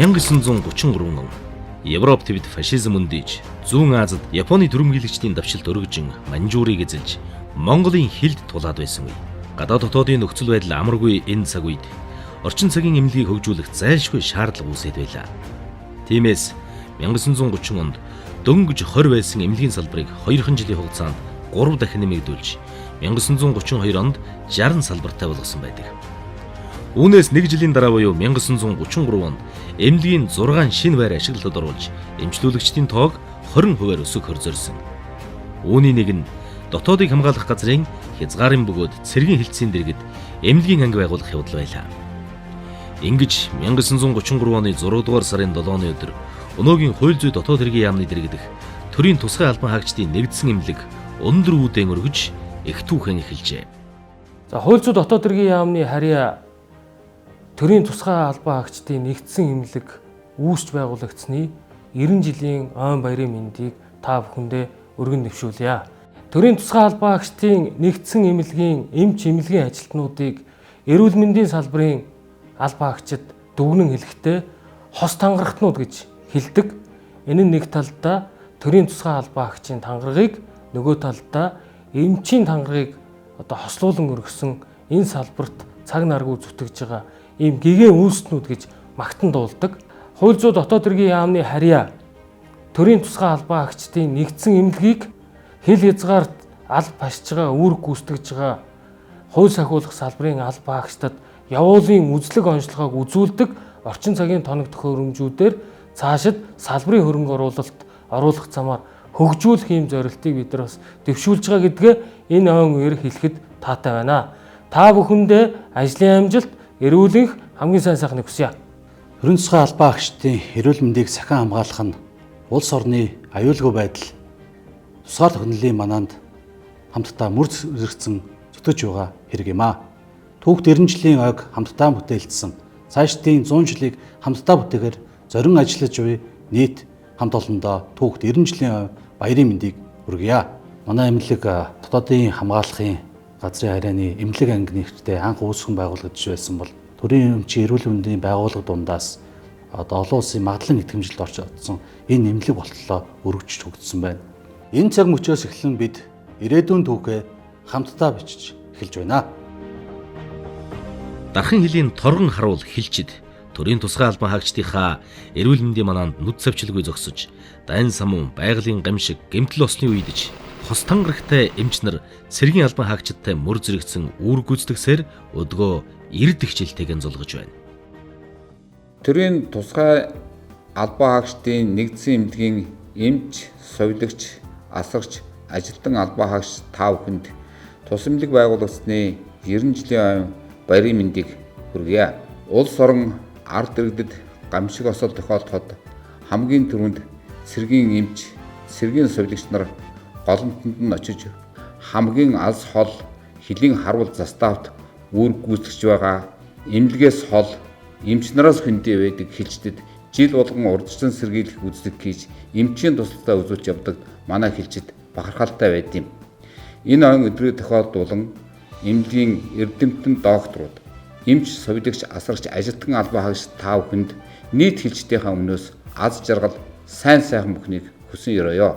1933 он Европ төвд фашизм үндийж, Зүүн Азид Японы түрэмгийлэгчдийн давшилт өргөжин Манжуурыг эзэлж, Монголын хилд тулаад байсан үе. Гадаад дотоодын нөхцөл байдал амаргүй энэ цаг үед орчин цагийн эмнэлгийг хөгжүүлэх зайлшгүй шаардлага үүсээд байлаа. Тиймээс 1930 онд дөнгөж 20 байсан эмнэлгийн салбарыг 2 жилийн хугацаанд 3 дахин нэмэгдүүлж, 1932 онд 60 салбартай болгосон байдаг. Үүнээс 1 жилийн дараа буюу 1933 онд эмнэлгийн 6 шинэ байр ашиглалтад оруулж, эмчлүүлэгчдийн тоог 20%-аар өсгөхөөр зорьсон. Үүний нэг нь дотоодыг хамгаалах газрын хязгаарын бөгөөд цэргийн хэлтсийн дэргэд эмнэлгийн анги байгуулах явдал байлаа. Ингэж 1933 оны 6 дугаар сарын 7-ны өдөр өнөөгийн хууль зүйн дотоод хэргийн яамны дэргэдэх төрийн тусгай албан хаагчдын нэгдсэн эмнэлэг өндөр үүдэн өргөж их түүхэн эхэлжээ. За хууль зүйн дотоод хэргийн яамны харьяа төрийн тусгай албан хаагчдын нэгдсэн эмнэлэг үүсч байгуулагдсны 90 жилийн ойн баярын мэндийг та бүхэндээ өргөн нэвшүүлье. Төрийн тусгай албан хаагчдын нэгдсэн эмнэлгийн эмч эмнэлгийн ажилтнуудыг эрүүл мэндийн салбарын албан хаагчид дүгнэн хэлэхдээ хос тангарахтнууд гэж хэлдэг. Энэ нь нэг талдаа төрийн тусгай албан хаагчийн тангарагыг, нөгөө талдаа эмчийн тангарагыг хослуулан өргөсөн энэ салбарт цаг наргүй зүтгэж байгаа ийм гэгэн үйлснүүд гэж магтан дуулдаг. Хууль зүйн дотоод хэргийн яамны харьяа төрийн тусгай албан хаагчдын нэгдсэн эмнэлгийг хил хязгаарт алба хашиж байгаа, үүрэг гүйцэтгэж байгаа хууль сахиулах салбарын албан хаагчдад явуулын үзлэг онцлогоог үзүүлдэг орчин цагийн тоног төхөөрөмжүүдээр цаашид салбарын хөрөнгө оруулах замаар хөгжүүлэх ийм зорилтыг бид нар бас дэвшүүлж байгаа гэдгээ энэ ойн үеэр хэлэхэд таатай байна. Та бүхэндээ ажлын амжилт, эрүүлэнх хамгийн сайн сайхныг хүсье. Төрийн тусгай албан хаагчдын эрүүл мэндийг сахин хамгаалах нь улс орны аюулгүй байдал тусгаар төгнөлийн мананд хамтдаа мөр зэрэгцэн зүтгэж байгаа хэрэг юм а. Түүхт 90 жилийн ойг хамтдаа бүтээлдсэн, цаашдын 100 жилийг хамтдаа бүтээхээр зорин ажиллаж буй нийт хамт олондоо түүхт 90 жилийн ой баярын мэндийг хүргье. Манай эмнэлэг дотоодын хамгаалахын газрын харьяаны эмнэлэг анги нэртэй анх үүсгэн байгуулагдж байсан бол төрийн эмчийн эрүүл мэндийн байгууллага дундаас олон улсын магадлан итгэмжлэлд орсон энэ эмнэлэг болтлоо өргөжж хөгжсөн байна. Энэ цаг мөчөөс эхлэн бид ирээдүйн түүхээ хамтдаа бичиж эхэлж байна. Дархан хилийн торгон харуул хилчид төрийн тусгай албан хаагчдынхаа эрүүл мэндийн мананд нүд цавчилгүй зогсож, дайн самун байгалийн гамшиг гэмтэл осны үедж хос тангарагтай эмч нар цэргийн албан хаагчдтай мөр зэрэгцэн үүрэг гүйцэтгсээр өдгөө эрд хичээлтэйгэн зулгаж байна. Төрийн тусгай албан хаагчдын нэгдсэн эмнэлгийн эмч, совилогч, асарч, ажилтан албан хаагч та бүхэнд тус эмнэлэг байгуулагдсны 90 жилийн ойн баярын мэндийг хүргье. Улс орон ард иргэдэд гамшиг осол тохиолдоход хамгийн түрүүнд цэргийн эмч, цэргийн совилогч нар голомтонд нь очиж хамгийн алс хол хилийн харуул заставт үүрэг гүйцэтгэж байгаа эмнэлгээс хол эмч нараас хөндий байдаг хилчдэд жил болгон урдчлан сэргийлэх үзлэг хийж эмчийн тусалцаа үзүүлж явдаг манай хилчид бахархалтай байд юм. Энэ ойн өдрийг тохиолдуулан эмнэлгийн эрдэмтэн докторууд, эмч, совилогч, асарч, ажилтан албан хаагч та бүхэнд нийт хилчдийнхаа өмнөөс аз жаргал, сайн сайхан бүхнийг хүсэн өрөөё.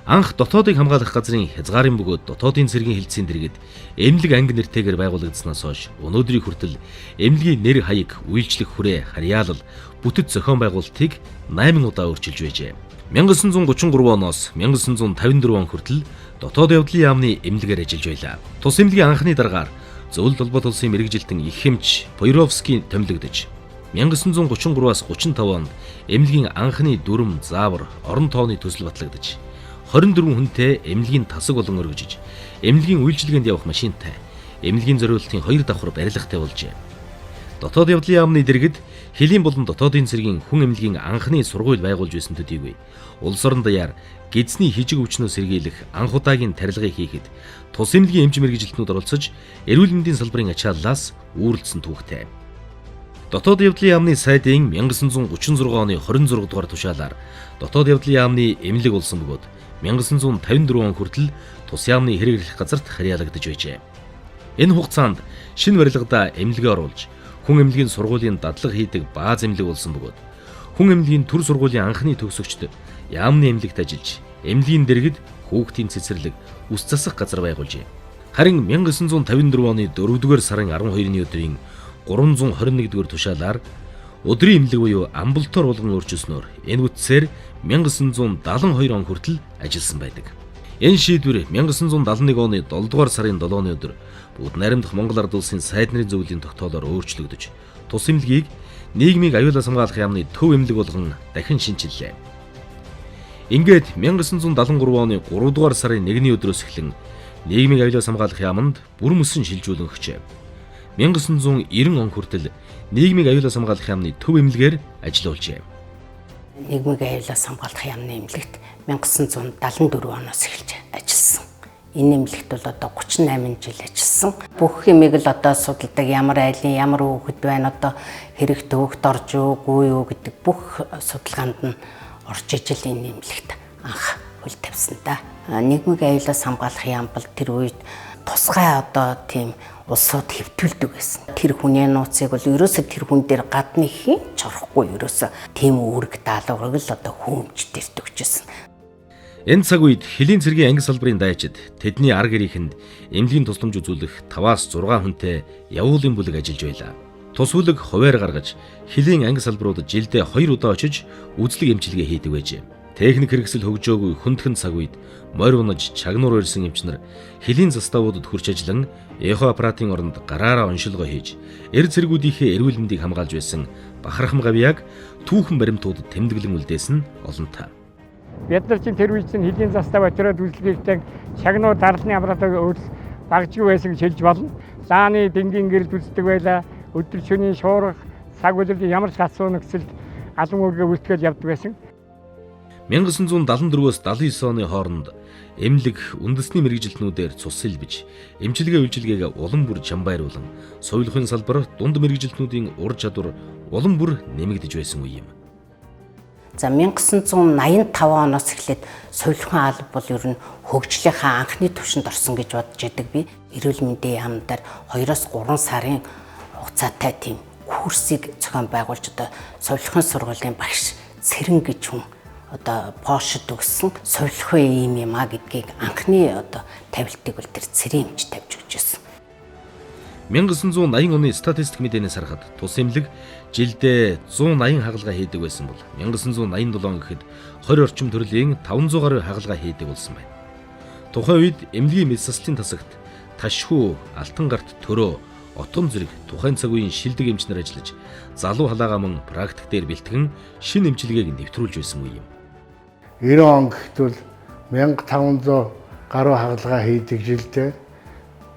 Анх дотоодыг хамгаалах газрын хязгаарын бөгөөд дотоодын цэргийн хэлтсийн дэргэд эмнэлэг анги нэртэйгээр байгуулагдсанаас хойш өнөөдрийн хүртэл эмнэлгийн нэр хаяг, үйлчлэх хүрээ, харьяалал, бүтэц зохион байгуулалтыг 8 удаа өөрчилж байжээ. 1933 оноос 1954 он хүртэл дотоод явдлын яамны эмнэлгээр ажиллаж байлаа. Тус эмнэлгийн анхны дараагаар Зөвлөлт холбоот улсын мэрэгжилтэн их хэмч Пойровский томилогдож 1933-аас 35 онд эмнэлгийн анхны дүрм, заавар, орон тооны төсөл батлагдаж 24 хүнтэй эмнэлгийн тасаг болон өргөжж, эмнэлгийн үйлчилгээнд явах машинтай, эмнэлгийн зориулалтын 2 давхар барилгатай болжээ. Дотоод явдлын яамны дэргэд хилийн болон дотоодын цэргийн хүн эмнэлгийн анхны сургууль байгуулж байсан төдийгүй улс орон даяар гидсний хижиг өвчнөө сэргийлэх анх удаагийн тарилгыг хийхэд тус эмнэлгийн эмч мэргэжилтнүүд оролцож эрүүл мэндийн салбарын ачааллаас үүрлсэн түүхтэй. Дотоод явдлын яамны сайдын 1936 оны 26 дугаар тушаалаар дотоод явдлын яамны эмнэлэг болсон бөгөөд 1954 он хүртэл тус яамны хэрэглэх газарт харьяалагдж байжээ. Энэ хугацаанд шинэ барилгадаа эмнэлгээ оруулж хүн эмнэлгийн сургуулийн дадлага хийдэг бааз эмнэлэг болсон бөгөөд хүн эмнэлгийн төр сургуулийн анхны төгсөгчд яамны эмнэлэгт ажиллаж эмнэлгийн дэргэд хүүхдийн цэцэрлэг ус засах газар байгуулжээ. Харин 1954 оны 4-р сарын 12-ны өдрийн 321-р тушаалаар өдрийн эмнэлэг буюу амбулатор болгон өөрчилснөөр энэ үтсээр 1972 он хүртэл ажилласан байдаг. Энэ шийдвэр 1971 оны 7-р сарын 7-ны өдөр бүгд найрамдах Монгол Ард улсын сайд нарын зөвлөлийн тогтоолоор өөрчлөгдөж, тус эмнэлгийг нийгмийг аюулаас хамгаалах яамны төв эмнэлэг болгон дахин шинчиллээ. Ингээд 1973 оны 3-р сарын 1-ний өдрөөс эхлэн нийгмийг аюулаас хамгаалах яамд бүр мөсөн шилжүүлэн өгчээ. 1990 он хүртэл нийгмийг аюулаас хамгаалах яамны төв эмнэлгээр ажиллаулжээ. Нийгмийг аюулаас хамгаалах яамны эмнэлэгт 1974 оноос эхэлж ажилласан. Энэ эмнэлэгт бол одоо 38 жил ажилласан. Бүх юмыг л одоо судалдаг, ямар айлын ямар хүүхэд байна, одоо хэрэг төвөгт орж үгүй юу гэдэг бүх судалгаанд нь орж ижил энэ эмнэлэгт анх хөл тавьсан да. Нийгмийг аюулаас хамгаалах яам бол тэр үед тусгай одоо тийм улсууд хэвтүүлдэг байсан. Тэр хүний нууцыг бол ерөөсө тэр хүн дээр гадны хийн чорхгүй ерөөсө тийм үүрэг даалгаврыг л одоо хүмжтэй төгчсөн. Энэ цаг үед Хилийн цэргийн анги салбарын дайчид тэдний ар гэрийнхэнд эмнэлгийн тусламж үзүүлэх 5-6 хүнтэй явуулын бүлэг ажиллаж байлаа. Тус бүлэг хуваар гаргаж Хилийн анги салбарууд жилдээ 2 удаа очиж үзлэг эмчилгээ хийдэг байжээ. Техник хэрэгсэл хөгжөөгүй хүндхэн цаг үед морь унаж чагнуур ирсэн эмчнэр Хилийн заставуудад хурж ажиллан эхо аппаратын оронд гараараа оншилгоо хийж эр зэргүүдийнхээ эрүүл мэндийг хамгаалж байсан бахархам гавьяаг түүхэн баримтуудад тэмдэглэн үлдээсэн олонтой. Бид нар чинь тэр үед чинь Хилийн застав очироод үйлчлэгтэй чагнуур дарлны аппаратыг багжгүй байсан гэж хэлж болно. Зааны дэнгийн гэрэл үздэг байлаа. Өдөр шөнийн шуурга цаг үеийн ямар ч гацуу нөхцөлд алан үүргээ үлтгэл явдаг байсан. 1974-өөс 79 оны хооронд эмнэлэг үндэсний мэрэгжилтнүүдээр цус сэлбэж, эмчилгээ үйлчилгээг улам бүр чамбайруулан, соёлын салбар дунд мэрэгжилтнүүдийн ур чадвар улам бүр нэмэгдэж байсан үе юм. За 1985 оноос эхлээд соёлын алба бол ер нь хөгжлийнхаа анхны түвшинд орсон гэж бодож байдаг би. Эрүүл мэндийн яамдаар 2-3 сарын хугацаатай тийм курсыг зохион байгуулж одоо соёлын сургуулийн багш Цэрэн гэж хүн одоо Польшид өгсөн соёлын юм а гэдгийг анхны одоо тавилтыг бол тэр Цэрэн эмч тавьж өгч байсан. 1980 оны статистик мэдээнээс харахад тус эмнэлэг жилдээ 180 хагалгаа хийдэг байсан бол 1987 он гэхэд 20 орчим төрлийн 500 гаруй хагалгаа хийдэг болсон байна. Тухайн үед эмнэлгийн медсаслын тасагт ташхүү, алтан гарт төрөө, отон зэрэг тухайн цаг үеийн шилдэг эмчнэр ажиллаж залуу халаагаа мөн практик дээр бэлтгэн шинэ эмчилгээг нэвтрүүлж байсан үе юм. 90 он гэхдээ 1500 гаруй хагалгаа хийдэг жилдээ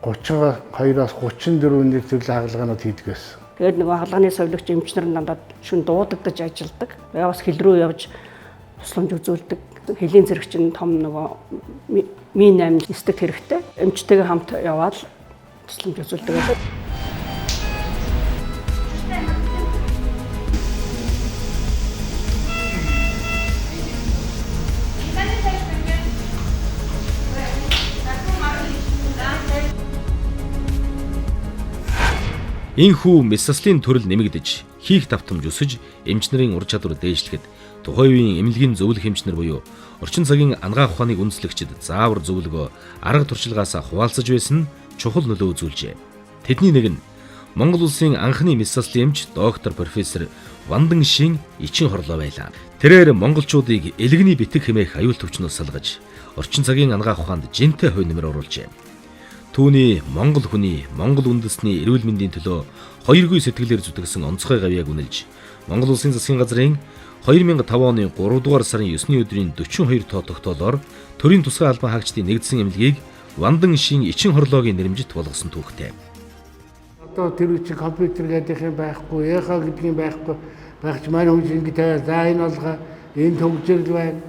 32-аас 34 нэг төрлийн хагалгаанууд хийдэг байсан. Тэгээд нөгөө хаалганы соёлогч эмчнэр надад шүн дуудагдаж ажилладаг. Бас хил рүү явж тусламж үзүүлдэг. Хилийн зэрэгчин том нөгөө Ми8 нэстэг хэрэгтэй. Эмчтэйгээ хамт яваад тусламж үзүүлдэг байдаг. Ийхүү медсаслын төрөл нэмэгдэж, хийх давтамж өсөж, эмчнэрийн ур чадвар дээшлэхэд тухайн үеийн эмнэлгийн зөвлөх эмчнэр буюу орчин цагийн анагаах ухааныг үндэслэгчид заавар зөвлөгөө, арга туршлагаас хуваалцаж байсан чухал нөлөө үзүүлжээ. Тэдний нэг нь Монгол улсын анхны медсаслын эмч доктор профессор Вандан Шин Ичин хорлоо байлаа. Тэрээр монголчуудыг элэгний битэг хэмээх аюул төвчнөөс салгаж, орчин цагийн анагаах ухаанд жинтэй хувь нэмэр оруулжээ. Түүний Монгол хүний, Монгол үндэсний эрүүл мэндийн төлөө хоёргүй сэтгэлээр зүтгэсэн онцгой гавьяаг үнэлж, Монгол Улсын засгийн газрын 2005 оны 3 дугаар сарын 9-ний өдрийн 42 тоо тогтоолоор төрийн тусгай албан хаагчдын нэгдсэн эмнэлгийг Вандан Шин Ичин хорлоогийн нэрэмжит болгосон түүхтэй. Одоо тэр үчиг компьютер гэдэг юм байхгүй, эхо гэдэг юм байхгүй. Багч маань хүн ингэ тавиа. За энэ болгоо, энэ төгжрөл байна.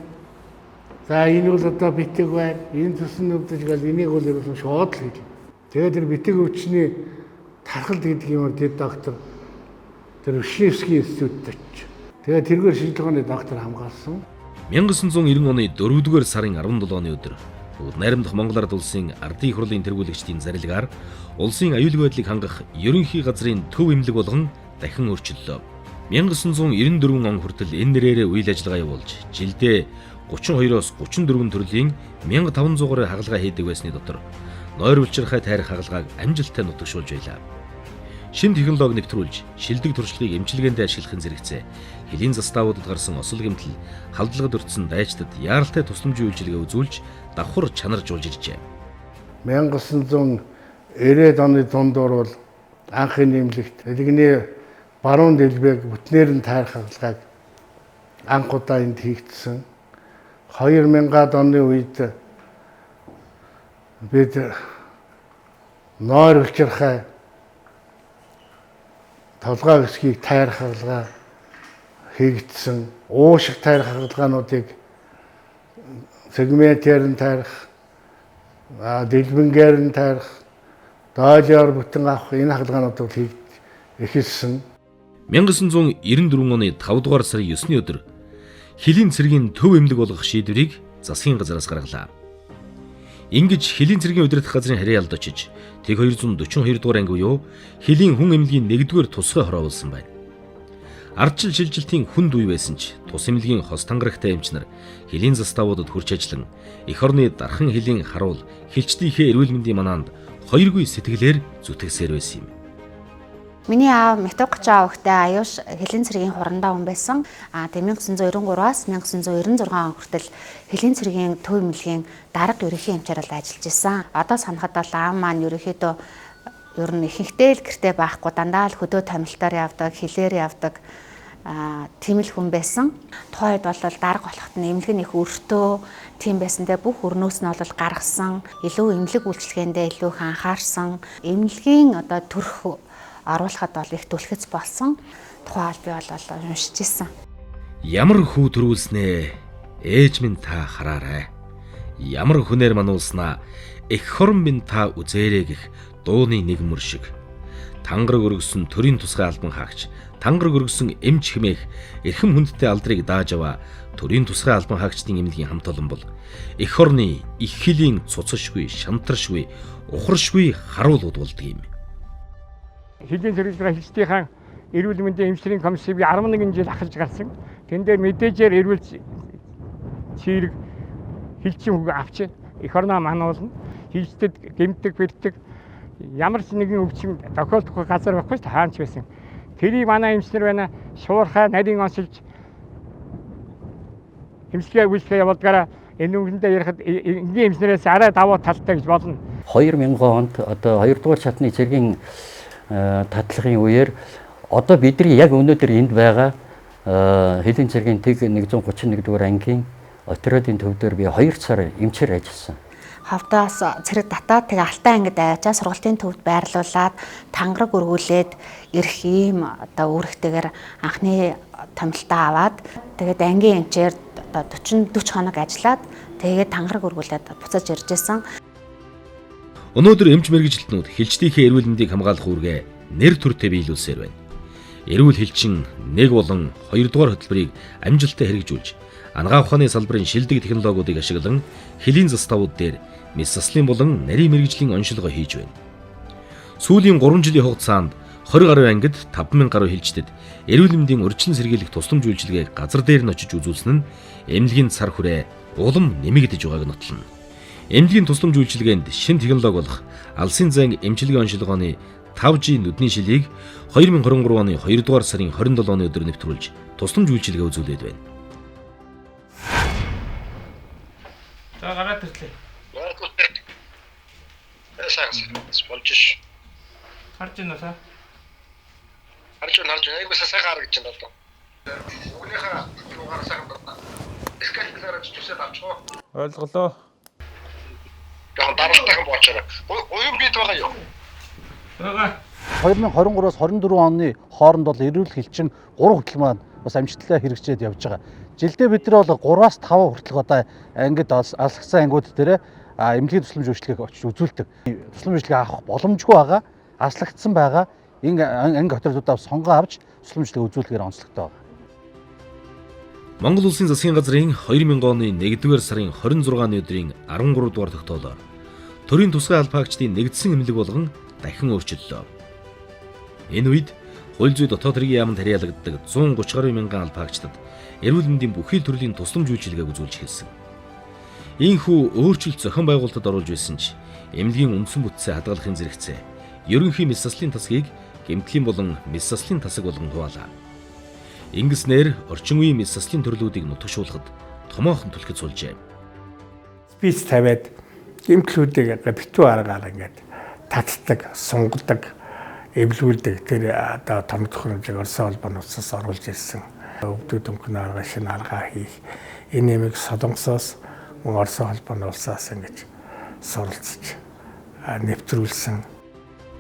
За энэ бол одоо битэг байна. Энэ төсөн өвдөж гал энийг бол ерөөсөн шууд л хийлээ. Тэгээд тэр битэг өвчний тархалт гэдэг юм тэр доктор тэр Вишневский институтд очив. Тэгээд тэргээр шинжилгээний доктор хамгаалсан. 1990 оны 4-р сарын 17-ны өдөр найрамдах Монгол Ард улсын ардын их хурлын тэргүүлэгчдийн зарилгаар улсын аюулгүй байдлыг хангах ерөнхий газрын төв эмнэлэг болгон дахин өөрчлөлөө. 1994 он хүртэл энэ нэрээр үйл ажиллагаа явуулж, жилдээ 32-оос 34 төрлийн 1500 гаруй хагалгаа хийдэг байсны дотор нойр улчирхай тайрах хагалгааг амжилттай нутагшуулж байлаа. Шинэ технологи нэвтрүүлж, шилдэг туршлагыг эмчилгээнд ашиглахын зэрэгцээ хэлийн заставуудад гарсан осол гэмтэл, халдлагад өртсөн дайчдад яаралтай тусламжийн үйлчилгээ үзүүлж, давхар чанаржуулж иржээ. 1990-ад оны дундуур бол анхны нэмлэгт дэлгэний баруун дэлбэг бүтнээр нь тайрах хагалгааг анх удаа энд хийгдсэн. 2000-ад оны үед бид нойр улчирхай толгой хэсгийг тайрах хагалгаа хийгдсэн. Уушиг тайрах хагалгаануудыг сегментээр нь тайрах, дэлбэнгээр нь тайрах, доолиор бүтэн авах энэ хагалгаануудыг эхэлсэн. 1994 оны 5 дугаар сарын 9-ний өдөр хэлийн цэргийн төв эмнэлэг болгох шийдвэрийг засгийн газраас гаргалаа. Ингэж хэлийн цэргийн удирдах газрын харьяалд очиж тэг 242 дугаар анги буюу хэлийн хүн эмнэлгийн 1-р тусгай хороолсон байна. Ардчил шилжилтийн хүнд үе байсан ч тус эмнэлгийн хос тангарагтай эмчнэр хэлийн заставуудад хурж ажиллан эх орны дархан хэлийн харуул хэлчдийнхээ эрүүл мэндийн манаанд хоёргүй сэтгэлээр зүтгэсээр байсан юм. Миний аав Метокч аавтай аюуш хэлийн цэргийн хурандаа хүн байсан. 1993-аас 1996 он хүртэл хэлийн цэргийн төв эмнэлгийн дарга ерөнхий эмчээр ажиллаж исэн. Одоо санахад бол аав маань ерөнхийдөө ер нь ихэнхдээ л гэртээ байхгүй дандаа л хөдөө томилтоор явдаг, хэлээр явдаг тийм л хүн байсан. Тухайд бол дарга болоход эмнэлэг нь их өртөө тийм байсантай бүх өрнөөс нь бол гаргасан, илүү эмнэлэг үйлчлэгээндээ илүү их анхаарсан. Эмнэлгийн одоо төрх оруулахад бол их түлхэц болсон. Тухайн би бол уншиж ирсэн. Ямар хүү төрүүлснэ ээж минь та хараарай. Ямар хүнээр мануулснаа эх хорон минь та үзээрэй гэх дууны нэг мөр шиг. Тангараг өргөсөн төрийн тусгай албан хаагч, тангараг өргөсөн эмч хэмээх эрхэм хүндтэй алдрыг дааж аваа төрийн тусгай албан хаагчдын эмнэлгийн хамт олон бол эх хорны их хэлийн цуцшгүй, шантаршгүй, ухаршгүй харуулууд болдог юм. Хэлийн цэргийн хэлцлийнхэн эрүүл мэндийн эмчлийн комиссийг 11 жил ахалж гарсан. Тэн дээр мэдээжээр эрүүл чирэг хэлцийн үг авч эх орноо мануулна. Хэлцэд гэмтэг бэлтэг ямар ч нэгэн өвчин тохиолдохгүй газар байхгүй ч хаанч байсан. Тэрийг манай эмчнэр байна шуурхай нарийн онцолж эмчилгээ үйлчлэгээ явуулдгаараа энэ үгэндээ ярихад энгийн эмчнэрээс арай давуу талтай гэж болно. 2000 онд одоо 2 дугаар шатны цэргийн татлагын үеэр одоо бидний яг өнөөдөр энд байгаа хэлийн цэргийн тэг 131 дугаар ангийн отрядын төвдөр би 2 сар эмчээр ажилласан. Хавтаас цэрэг татаад тэгээ Алтай ангид аваачаа сургалтын төвд байрлуулад тангараг өргүүлээд ирэх ийм одоо үүрэгтэйгээр анхны томилтоо аваад тэгээд ангийн эмчээр одоо 40 хоног ажиллаад тэгээд тангараг өргүүлээд буцаж ирж исэн. Өнөөдөр эмч мэргэжилтнүүд хэлчдийнхээ эрүүл мэндийг хамгаалах үүргээ нэр төртэй биелүүлсээр байна. Эрүүл хэлчин 1 болон 2 дугаар хөтөлбөрийг амжилттай хэрэгжүүлж, анагаах ухааны салбарын шилдэг технологиудыг ашиглан хэлийн заставууд дээр мэс заслын болон нарийн мэргэжлийн онцлогоо хийж байна. Сүүлийн 3 жилийн хугацаанд 20 гаруй ангид 5000 гаруй хэлчдэд эрүүл мэндийн урьдчилан сэргийлэх тусламж үйлчилгээг газар дээр нь очиж үзүүлсэн нь эмнэлгийн цар хүрээ улам нэмэгдэж байгааг нотлно. Эмнэлгийн тусламж үйлчилгээнд шинэ технологи болох алсын зан эмчилгээ онцлогооны 5G нүдний шилийг 2023 оны 2 дугаар сарын 27-ны өдөр нэвтрүүлж тусламж үйлчилгээ үзүүлээд байна. За гараад ирлээ. Спонжиш. Харж байна уу? Харж байна. Айгуу сайн гаргаж гэж байна одоо. Өгнийхээ юугаар сайн байна. Скайлаарч төсөөл авчихоо. Ойлголоо. Яг дараалтайхан боочоор. Уян бит байгаа юу? Байгаа. 2023-аас 24 оны хооронд бол эрүүл хэлчин 3 хөтөл маань бас амжилттай хэрэгжээд явж байгаа. Жилдээ бид нар бол 3-аас 5 хүртэл одоо ангид алсгсан ангиуд дээр эмнэлгийн тусламж үйлчилгээг очиж үзүүлдэг. Тусламж үйлчилгээ авах боломжгүй байгаа, аслагдсан байгаа энэ анги отрядуудаа сонгоо авч тусламж үйлчилгээ үзүүлэхээр онцлогтой байна. Монгол Улсын засгийн газрын 2000 оны 1-р сарын 26-ны өдрийн 13 дугаар тогтоолоор төрийн тусгай албаагчдын нэгдсэн эмнэлэг болгон дахин өөрчлөлөө. Энэ үед хууль зүйн дотоод хэргийн яамд харьяалагддаг 130 гаруй мянган албаагчдад эрүүл мэндийн бүхий л төрлийн тусламж үйлчилгээг үзүүлж хэлсэн. Ийхүү өөрчлөлт зохион байгуулалтад оруулж байсан ч эмнэлгийн үндсэн бүтцээ хадгалахын зэрэгцээ ерөнхий мэс заслын тасгийг гэмтлийн болон мэс заслын тасаг болгон хуваалаа. Ингэснээр орчин үеийн мэс заслын төрлүүдийг нутагшуулахад томоохон түлхэц сулжээ. Спиц тавиад гэмтлүүдийг битүү аргаар ингээд татдаг, сунгадаг, эвлүүлдэг тэр одоо том тохиромжийг Оросын холбооны улсаас оруулж ирсэн. Өвдөд өнгөн арга шинэ арга хийх. Энэ нэмийг Солонгосоос Оросын холбооны улсаас ингэж суралцж нэвтрүүлсэн.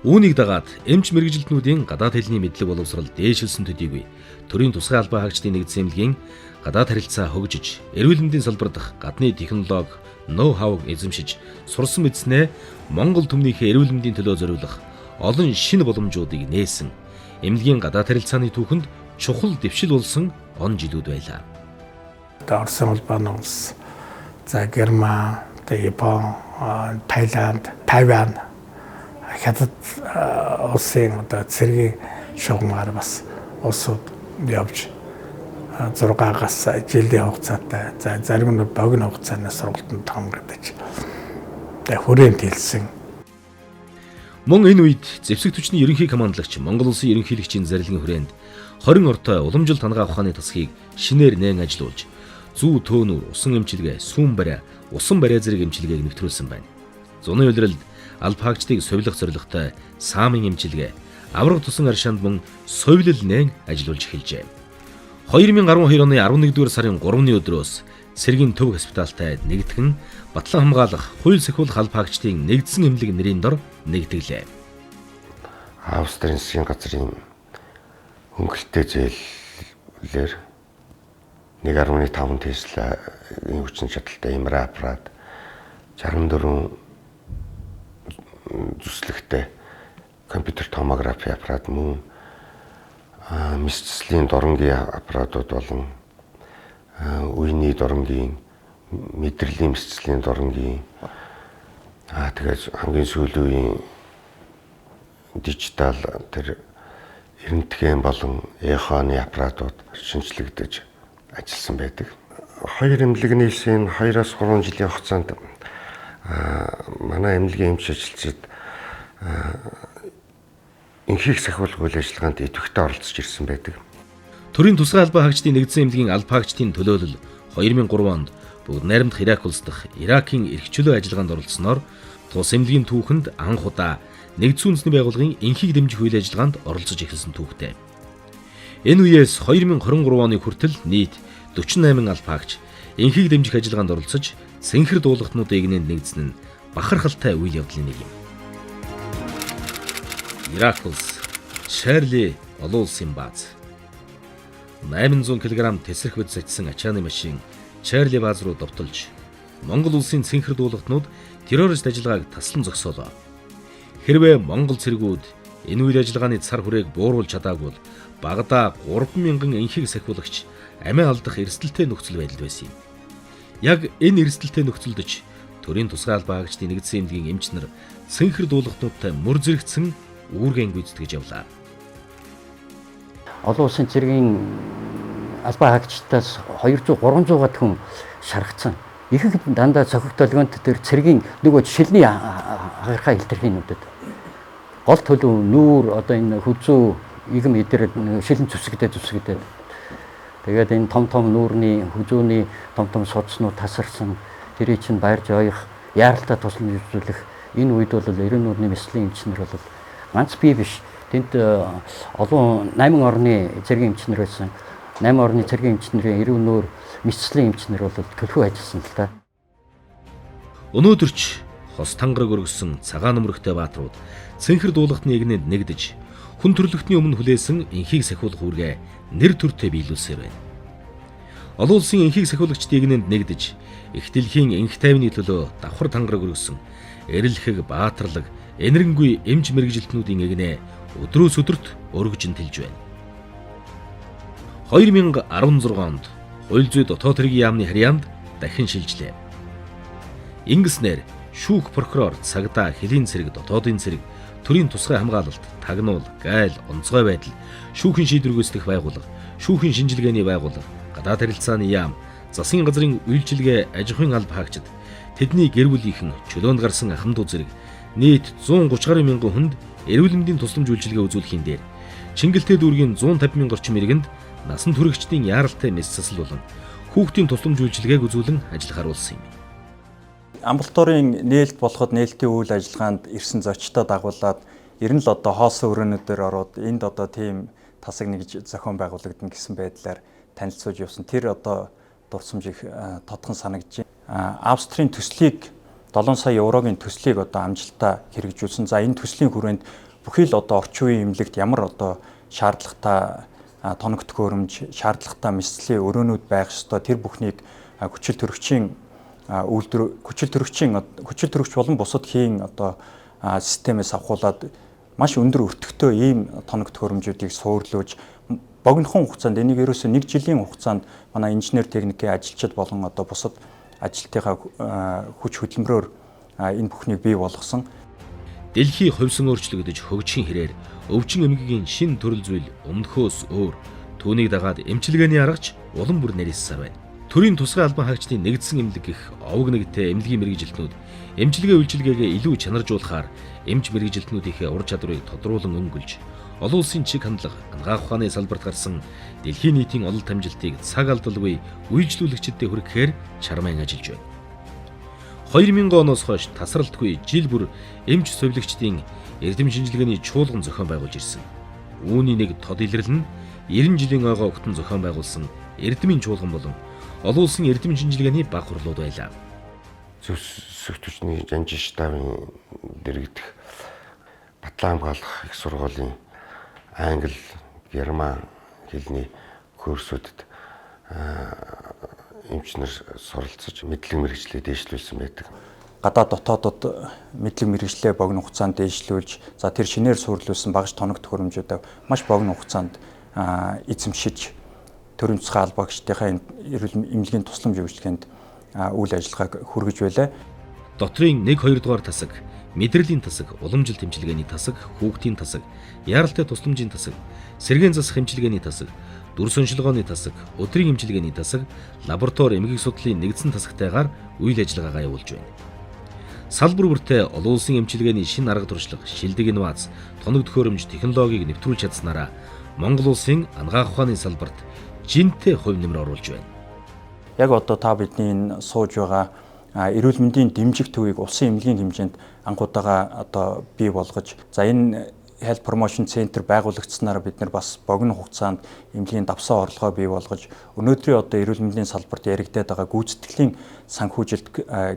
Үүнийг дагаад эмч мэрэгжилтнүүдийн гадаад хэлний мэдлэг боловсрал дээшилсэн төдийгүй төрийн тусгай албан хаагчдын нэгдсэн эмнэлгийн гадаад харилцаа хөгжиж, эрүүл мэндийн салбар дах гадны технологи, ноу-хауг эзэмшиж сурсан мэдснээ Монгол түмнийхээ эрүүл мэндийн төлөө зориулах олон шинэ боломжуудыг нээсэн. Эмнэлгийн гадаад харилцааны түүхэнд чухал дэвшил болсон он жилүүд байлаа. Оросын холбооны улс, за Герман, Япон, Таиланд, Тайван, Хятад улсын одоо цэргийн шугамгаар бас улсууд явж 6-аас жилийн хугацаатай, за зарим нь богино хугацааны сургалтанд томгдож хүрээнд хэлсэн. Мөн энэ үед зэвсэг түвшний ерөнхий командлагч Монгол улсын ерөнхийлөгчийн зарилгын хүрээнд 20 ортой уламжил тангаа ухааны тасгийг шинээр нээн ажилуулж зүү төөнүүр, усан эмчилгээ, сүүн бариа, усан бариа зэрэг эмчилгээг нэвтрүүлсэн байна. Зуны улиралд албаагчдыг сувилах зорилготой саамын эмчилгээ, авраг тусан аршаанд мөн сувилал нээн ажилуулж эхэлжээ. 2012 оны 11-р сарын 3-ны өдрөөс Цэргийн төв хоспиталтай нэгтгэн Батлан хамгаалах, хууль сахиулах албаагчдын нэгдсэн эмнэлэг нэрийн дор нэгтгэлээ. Австрийн засгийн газрын хөнгөлөлтэй зээлээр 1.5 Tesla-ийн хүчин чадалтай MRI аппарат 64 зүслэгтэй компьютер томографи аппарат мөн мэс заслын доронгийн аппаратууд болон үений доронгийн мэдрэлийн мэс заслын доронгийн тэгээд хамгийн сүүлийн үеийн дижитал тэр эрентген болон эхоны аппаратууд шинжлэгдэж ажилласан байдаг. Хоёр эмнэлэг нийлсэн 2-3 жилийн хугацаанд манай эмнэлгийн эмч ажилчид энхийг сахиулах үйл ажиллагаанд идэвхтэй оролцож ирсэн байдаг. Төрийн тусгай албан хаагчдын нэгдсэн эмнэлгийн албаагчдын төлөөлөл 2003 онд бүгд найрамдах Ирак улс дахь Иракийн эрх чөлөө ажиллагаанд оролцсноор тус эмнэлгийн түүхэнд анх удаа нэгдсэн үндэсний байгууллагын энхийг дэмжих үйл ажиллагаанд оролцож эхэлсэн түүхтэй. Энэ үеэс 2023 оны хүртэл нийт 48 албаагч энхийг дэмжих ажиллагаанд оролцож цэнхэр дуулалтнуудын игнэнд нэгдсэн нь бахархалтай үйл явдлын нэг юм. Ирак улс Шарли олон улсын бааз 800 кг тесрэх бод сачсан ачааны машин Шарли бааз руу довтолж Монгол улсын цэнхэр дуулалтнууд террорист ажиллагааг таслан зогсоолоо. Хэрвээ Монгол цэргүүд энэ үйл ажиллагааны цар хүрээг бууруулж чадаагүй бол багадаа 3,000 энхийг сахиулагч амиа алдах эрсдэлтэй нөхцөл байдал байсан юм. Яг энэ эрсдэлтэй нөхцөлдөж төрийн тусгай албаагчдын нэгдсэн эмнэлгийн эмч нар цэнхэр дуулалтнуудтай мөр зэрэгцэн үүргэн гүйцэтгэж явлаа. Олон улсын цэргийн албан хаагчдаас 200-300 хүн шаргацсан. Ихэнх дандаа цохих толгойд тэр цэргийн нөгөө шилний хагархаа илэрхийлнүүдэд гол төлөв нүүр одоо энэ хүзүү игм идэр шилэн зүсгдээд тэгээд энэ том нүүрний хүзүүний том судснууд тасарсан тэрий чинь байрж ойх яаралтай тусламж үзүүлэх энэ үед бол 90 нүүрний мэслийн эмчнэр бол ганц бие биш тэнд олон 8 орны цэргийн эмчнэр байсан 8 орны цэргийн эмчнэрийн 90 нүүр мэслийн эмчнэр бол төлхөө ажилласан л та. Өнөөдөр ч хос тангараг өргөсөн цагаан нөмрөгтэй бааtruуд цэнхэр дуулалтны игнэнд нэгдэж хүн төрлөختний өмнө хүлээсэн энхийг сахиулах үүргээ нэр төртэй биелүүлсээр байна. Олон улсын энхийг сахиулагчдын игнэнд нэгдэж их дэлхийн энх тайвны төлөө давхар тангараг өргөсөн эрэлхэг баатарлаг энэрэнгүй эмч мэрэгжилтнүүдийн игнээ өдрөөс өдөрт өргөжин тэлж байна. 2016 онд хууль зүйн дотоод хэргийн яамны харьяанд дахин шилжлээ. Ингэснээр шүүх прокурор, цагдаа, хэлийн цэрэг, дотоодын цэрэг, төрийн тусгай хамгаалалт, тагнуул, гайл, онцгой байдал, шүүхийн шийдвэр гүйцэтгэх байгууллага, шүүхийн шинжилгээний байгууллага, гадаад харилцааны яам, засгийн газрын үйлчилгээ аж ахуйн алба хаагчид, тэдний гэр бүлийнхэн, чөлөөнд гарсан ахмад үзрэг нийт 130 гаруй мянган хүнд эрүүл мэндийн тусламж үйлчилгээ үзүүлэхийн дээр Чингэлтэй дүүргийн 150 мянган орчим иргэнд насан туршидчдын яаралтай мэс засал болон хүүхдийн тусламж үйлчилгээг үзүүлэн ажил харуулсан юм. Амбулаторийн нээлт болоход нээлтийн үйл ажиллагаанд ирсэн зочдоо дагуулад ер нь л одоо хоосон өрөөнүүдээр ороод энд одоо тийм тасаг нэгж зохион байгуулагдана гэсэн байдлаар танилцуулж явсан. Тэр одоо дурсамж их тодхон санагдаж байна. Австрийн төслийг 7 сая еврогийн төслийг одоо амжилттай хэрэгжүүлсэн. За энэ төслийн хүрээнд бүхий л одоо орчин үеийн эмнэлэгт ямар одоо шаардлагатай тоног төхөөрөмж, шаардлагатай мэслийн өрөөнүүд байх ёстой. Тэр бүхнийг хүчил төрөгчийн хүчил төрөгч болон бусад хийн одоо системээс авахуулаад маш өндөр өртөгтэй ийм тоног төхөөрөмжүүдийг суурлуулж богинохон хугацаанд энийг ерөөсөө 1 жилийн хугацаанд манай инженер техникийн ажилчид болон одоо бусад ажилтныхаа хүч хөдөлмөрөөр энэ бүхнийг бий болгосон. Дэлхий хувьсан өөрчлөгдөж хөгжихийн хэрээр өвчин эмгэгийн шин төрөл зүйл өмнөхөөс өөр. Түүнийг дагаад эмчилгээний аргач улам бүр нарийсаар байна. Төрийн тусгай албан хаагчдын нэгдсэн эмнэлэг гэх овог нэгтэй эмнэлгийн мэргэжилтнүүд эмчилгээ үйлчилгээгээ илүү чанаржуулахаар эмч мэргэжилтнүүдийнхээ ур чадварыг тодруулан өнгөлж, олон улсын чиг хандлага, анагаах ухааны салбарт гарсан дэлхийн нийтийн ололт амжилтыг цаг алдалгүй үйлчлүүлэгчдэд хүргэхээр чармайн ажиллаж байна. 2000 оноос хойш тасралтгүй жил бүр эмч совилогчдын эрдэм шинжилгээний чуулган зохион байгуулж ирсэн. Үүний нэг тод илрэл нь 90 жилийн ойгоо огтон зохион байгуулсан эрдэмийн чуулган болон олон улсын эрдэм шинжилгээний баг хурлууд байлаа. Зөвсөх түвшний жанжин штабын дэргэдэх батлан хамгаалах их сургуулийн англи, герман хэлний курсүүдэд эмчнэр суралцаж мэдлэг мэргэжлээ дээшлүүлсэн байдаг. Гадаад дотоодод мэдлэг мэргэжлээ богино хугацаанд дээшлүүлж, за тэр шинээр суурлуулсан багш тоног төхөөрөмжүүдээ маш богино хугацаанд эзэмшиж төрийн тусгай албаагчдынхаа эрүүл эмнэлгийн тусламж үйлчилгээнд үйл ажиллагааг хүргэж байлаа. Дотрын 1-2 дугаар тасаг, мэдрэлийн тасаг, уламжлалт эмчилгээний тасаг, хүүхдийн тасаг, яаралтай тусламжийн тасаг, сэргээн засах эмчилгээний тасаг, дүр соншилгооны тасаг, өдрийн эмчилгээний тасаг, лаборатори эмгэг судлалын нэгдсэн тасагтайгаар үйл ажиллагаагаа явуулж байна. Салбар бүртээ олон улсын эмчилгээний шинэ арга туршлага, шилдэг инновац, тоног төхөөрөмж технологиг нэвтрүүлж чадсанараа Монгол улсын анагаах ухааны салбарт жинтэй хувь нэмэр оруулж байна. Яг одоо та бидний энэ сууж байгаа эрүүл мэндийн дэмжих төвийг улсын эмнэлгийн хэмжээнд анхудаага одоо бий болгож, за энэ health promotion center байгуулагдсанаар бид нар бас богино хугацаанд эмнэлгийн давсан орлогоо бий болгож, өнөөдрийн одоо эрүүл мэндийн салбарт яригдаад байгаа гүйцэтгэлийн санхүүжилт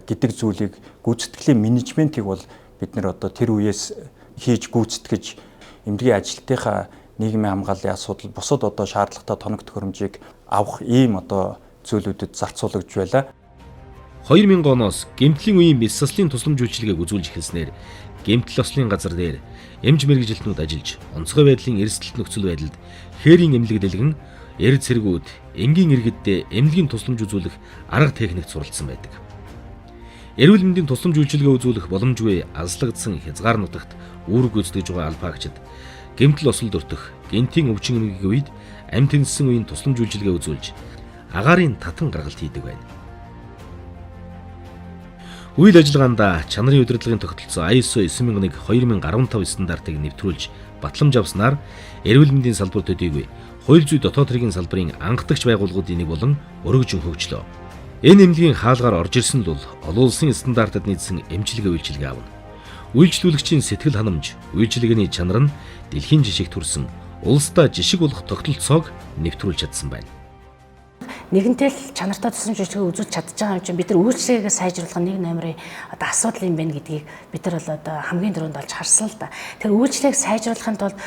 гэдэг зүйлийг, гүйцэтгэлийн менежментийг бол бид нар одоо тэр үеэс хийж гүйцэтгэж эмнэлгийн ажилтныхаа нийгмийн хамгааллын асуудал, бусад одоо шаардлагатай тоног төхөөрөмжийг авах ийм одоо зүйлүүдэд зарцуулагдж байлаа. 2000 оноос гэмтлийн үеийн мэс заслын тусламж үйлчилгээг үзүүлж эхэлснээр гэмтэл ослын газар дээр эмч мэргэжилтнүүд ажиллаж, онцгой байдлын эрсдэлт нөхцөл байдалд хээрийн эмнэлэг дэлгэн, эрд цэргүүд, энгийн иргэддээ эмнэлгийн тусламж үзүүлэх арга техникт суралцсан байдаг. Эрүүл мэндийн тусламж үйлчилгээ үзүүлэх боломжгүй азлагдсан хязгаар нутагт үүрэг гүйцэтгэж байгаа албаагчид гэмтэл осолд өртөх, гэнтийн өвчин эмгэгийн үед амь тэнцсэн үеийн тусламж үйлчилгээ үзүүлж, агаарын татан гаргалт хийдэг байна. Үйл ажиллагаанд чанарын удирдлагын тогтолцоо ISO 9001:2015 стандартыг нэвтрүүлж батламж авснаар эрүүл мэндийн салбар төдийгүй хууль зүйн дотоод хэргийн салбарын анхдагч байгууллагуудын нэг болон өргөжин хөгжлөө. Энэ эмнэлгийн хаалгаар орж ирсэн л бол олон улсын стандартад нийцсэн эмчилгээ үйлчилгээ авна. Үйлчлүүлэгчийн сэтгэл ханамж, үйлчилгээний чанар нь дэлхийн жишигт хүрсэн улсдаа жишг болох тогтолцоог нэвтрүүлж чадсан байна. Нэгэнтэй л чанартай тусламж үйлчилгээ үзүүлж чадж байгаа юм чинь бид нар үйлчилгээгээ сайжруулах нэг номерын одоо асуудал юм байна гэдгийг бид нар бол одоо хамгийн түрүүнд олж харсан л да. Тэр үйлчилгээг сайжруулахын тулд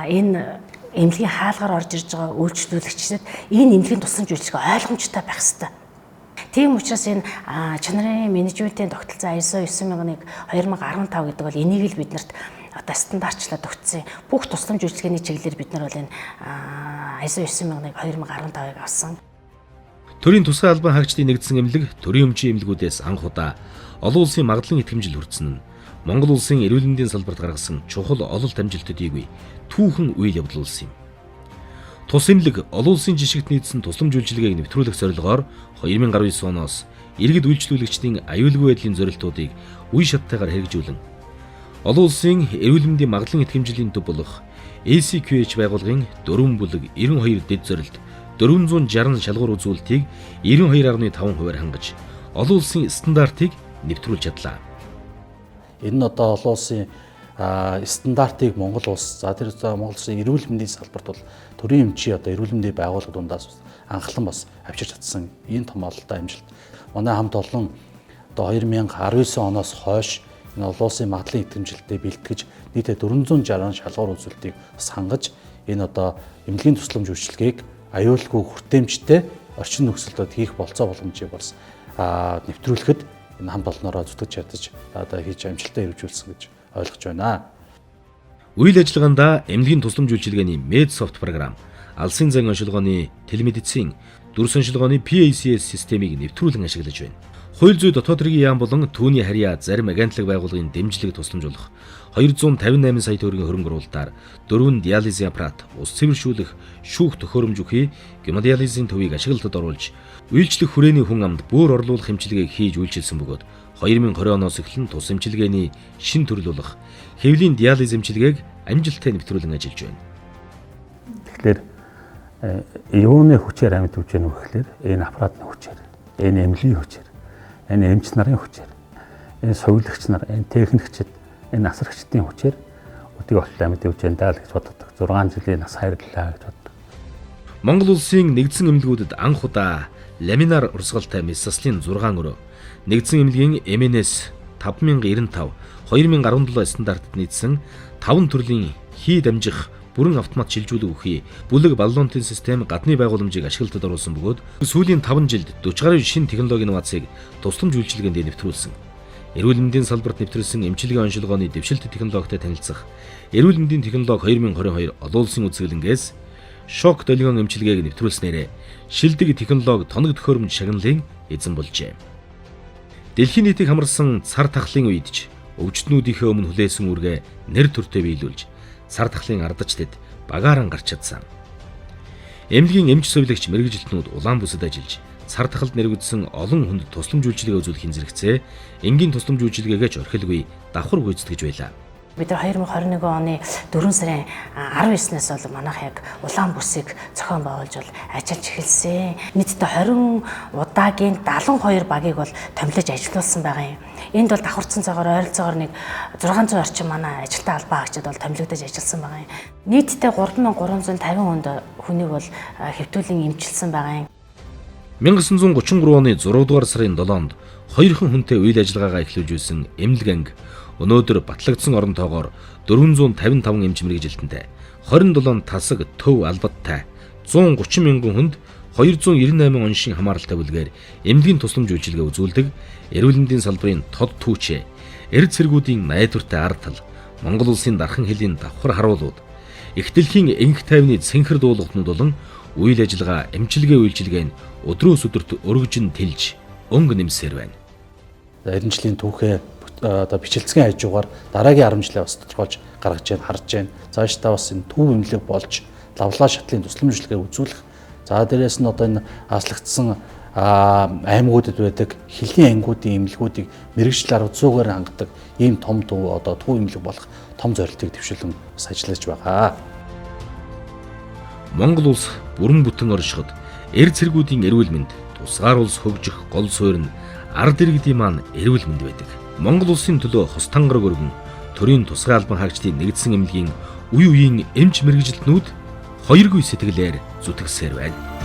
энэ эмнэлгийн хаалгаар орж ирж байгаа үйлчлүүлэгчдэд энэ эмнэлгийн тусламж үйлчилгээ ойлгомжтой байх хэрэгтэй. Тийм учраас энэ чанарын менежментийн тогтолцоо ISO 9001:2015 гэдэг бол энийг л биднэрт одоо стандартчлаад өгсөн. Бүх тусламж үйлчилгээний чиглэлээр бид нар бол энэ ISO 9001:2015-ыг авсан. Төрийн тусгай албан хаагчдын нэгдсэн эмнэлэг төрийн өмчийн эмнэлгүүдээс анх удаа олон улсын магадлан итгэмжил хүртсэн нь Монгол улсын эрүүл мэндийн салбарт гаргасан чухал ололт амжилтуудыг түүхэн үйл явдалуулсан юм. Тус эмнэлэг олон улсын жишгт нийцсэн тусламж үйлчилгээг нэвтрүүлэх зорилгоор 2019 оноос иргэд үйлчлүүлэгчдийн аюулгүй байдлын зорилтуудыг үе шаттайгаар хэрэгжүүлэн олон улсын эрүүл мэндийн магадлан итгэмжлийн төв болох ACQH байгууллагын 4 бүлэг 92 дэд зорилт 460 шалгуур үзүүлэлтийг 92.5% хангаж олон улсын стандартыг нэвтрүүлж чадлаа. Энэ нь одоо олон улсын стандартыг Монгол улс тэр Монгол улсын эрүүл мэндийн салбарт бол төрийн эмчийн одоо эрүүл мэндийн байгууллагууд дундаас анхлан бас авчирч чадсан энэ том ололтой амжилт. Манай хамт олон одоо 2019 оноос хойш энэ олон улсын магадлан итгэмжлэлтэд бэлтгэж нийтдээ 460 шалгуур үзүүлэлтийг бас хангаж энэ одоо эмнэлгийн тусламж үйлчилгээг аюулгүй хүртээмжтэй орчин нөхцөлд хийх болцоо боломжийг бас нэвтрүүлэхэд энэ хамт олноороо зүтгэж чадаж одоо хийж амжилттай хэрэгжүүлсэн гэж ойлгож байна. Үйл ажиллагаанд эмнэлгийн тусламж үйлчилгээний Медсофт програм, алсын зан оншилгооны телемедицин, дүрс оншилгооны PACS системийг нэвтрүүлэн ашиглаж байна. Хууль зүйн дотоод хэргийн яам болон түүний харьяа зарим агентлаг байгууллагын дэмжлэг тусламжуулах 258 сая төгрөгийн хөрөнгө оруулалтаар 4 диализын аппарат, ус цэвэршүүлэх, шүүх төхөөрөмж өгье, гемодиализын төвийг ашиглалтад оруулж, үйлчлэх хүрээний хүн амд бүр орлуулах эмчилгээг хийж үйлчилсэн бөгөөд 2020 оноос эхлэн тус эмчилгээний шин төрөл болох хэвлийн диализ эмчилгээг амжилттай нэвтрүүлэн ажиллаж байна. Тэгэхээр юуны хүчээр амьд үж гэнэ вэ гэхээр энэ аппаратны хүчээр, энэ эмнэлгийн хүчээр, энэ эмч нарын хүчээр, энэ совилогч нар, энэ техникчид, энэ асрагчдын хүчээр өдөө болтол амьд үж гэнэ даа гэж боддог. 6 жилийн нас хайрлалаа гэж боддог. Монгол улсын нэгдсэн эмнэлгүүдэд анх удаа ламинар урсгалтай месаслин 6 өрөө, нэгдсэн эмнэлгийн MNS 5095 2017 стандартад нийцсэн 5 төрлийн хий дамжих бүрэн автомат шилжүүлэг өгөхий бүлэг баллонтын систем гадны байгууламжийг ашиглалтад оруулсан бөгөөд сүүлийн 5 жилд 40 гаруй шинэ технологийн инновацийг тусламж үйлчилгээнд нэвтрүүлсэн. Эрүүл мэндийн салбарт нэвтрүүлсэн эмчилгээ оншилгооны дэвшилт технологитой танилцах Эрүүл мэндийн технологи 2022 олон улсын үзэсгэлэнгээс шок долгион эмчилгээг нэвтрүүлснээр шилдэг технологи тоног төхөөрөмж шагналын эзэн болжээ. Дэлхийн нийтийг хамарсан цар тахлын үед ч өвчтнүүдийнхээ өмнө хүлээсэн үүргээ нэр төртөө биелүүлж цар тахлын ардачтэд багааран гарч чадсан. Эмнэлгийн эмч совилогч мэргэжилтнүүд улаан бүсэд ажиллаж цар тахалд нэрвэгдсэн олон хүнд тусламж үйлчилгээ үзүүлэхийн зэрэгцээ энгийн тусламж үйлчилгээгээ ч орхилгүй давхар гүйцэтгэж байлаа. Бид нар 2021 оны 4 сарын 19-нээс бол манайх яг улаан бүсийг зохион байгуулж бол ажиллаж эхэлсэн. Нийтдээ 20 удаагийн 72 багийг бол томилж ажилуулсан байгаа юм. Энд бол давхарцсан цагаар ойролцоогоор нэг 600 орчим манай ажилтны албан хаагчид бол томилогдож ажилласан байгаа юм. Нийтдээ 3350 хүнд хүнийг бол хэвтүүлэн эмчилсэн байгаа юм. 1933 оны 6 дугаар сарын 7-нд хоёрхан хүнтэй үйл ажиллагаагаа эхлүүлж байсан эмнэлэг анги өнөөдөр батлагдсан оронтойгоор 455 эмч мэргэжилтэнтэй 27 тасаг төв албадтай 130 мянган хүнд 298 оншин хамааралтай бүлгээр эмнэлгийн тусламж үйлчилгээ үзүүлдэг эрүүл мэндийн салбарын тод түүчээ эрд цэргүүдийн найдвартай ард тал Монгол улсын дархан хэлийн давхар харуулууд их дэлхийн энх тайвны цэнхэр дуулуутнууд болон үйл ажиллагаа эмчилгээ үйлчилгээ нь өдрөөс өдөрт өргөжин тэлж өнгө нэмсээр байна. Энэ жилийн түүхээ одоо бичлэгэн хажуугаар дараагийн 10 жилээ бас тодорхойлж гаргаж байна, харж байна. Цаашдаа бас энэ төв эмнэлэг болж лавлаа шатлын тусламж үйлчилгээ үзүүлэх. За дээрээс нь одоо энэ аслагдсан аймагуудад байдаг хэлний ангиудын эмнэлгүүдийг мэрэгжил арга зүйгээр хангадаг ийм том одоо төв эмнэлэг болох том зорилтыг дэвшүүлэн бас ажиллаж байгаа. Монгол улс бүрэн бүтэн оршиход эрд цэргүүдийн эрүүл мэнд, тусгаар улс хөгжих гол суурь нь ард иргэдийн маань эрүүл мэнд байдаг. Монгол улсын төлөө хос тангараг өргөн төрийн тусгай албан хаагчдын нэгдсэн эмнэлгийн үе үеийн эмч мэргэжилтнүүд хоёргүй сэтгэлээр зүтгэсээр байна.